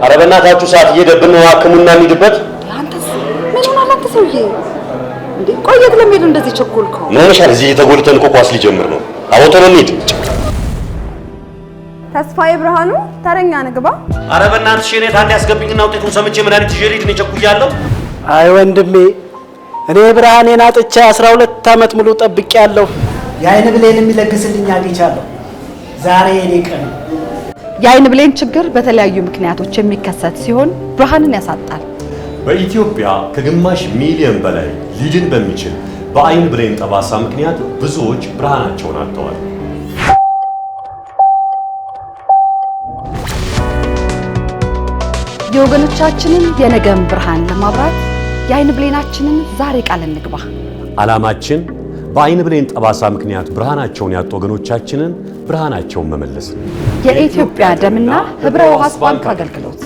ኧረ በእናታችሁ ሰዓት እየደብን ነው አክሙና እንሂድበት አንተስ ምን ሆነ አንተ ሰውዬ እንዴ ቆየት ለምን እንደዚህ ቸኮልከው ምን ሆነሻል እዚህ ተጎልተን እኮ ኳስ ሊጀምር ነው አወጣው እንሂድ ተስፋዬ ብርሃኑ ተረኛ ንግባ ኧረ በእናትሽ እኔ ታንዴ ያስገብኝና ውጤቱን ሰምቼ መድኃኒት ይዤ ልሂድ እኔ ቸኩያለሁ አይ ወንድሜ እኔ ብርሃኔን አጥቼ 12 ዓመት ሙሉ ጠብቄያለሁ የአይን ብሌን የሚለግስልኝ አግኝቻለሁ ዛሬ የኔ ቀን የአይን ብሌን ችግር በተለያዩ ምክንያቶች የሚከሰት ሲሆን ብርሃንን ያሳጣል በኢትዮጵያ ከግማሽ ሚሊዮን በላይ ሊድን በሚችል በአይን ብሌን ጠባሳ ምክንያት ብዙዎች ብርሃናቸውን አጥተዋል የወገኖቻችንን የነገን ብርሃን ለማብራት የአይን ብሌናችንን ዛሬ ቃል እንግባ ዓላማችን በአይን ብሌን ጠባሳ ምክንያት ብርሃናቸውን ያጡ ወገኖቻችንን ብርሃናቸውን መመለስ የኢትዮጵያ ደምና ህብረ ሕዋስ ባንክ አገልግሎት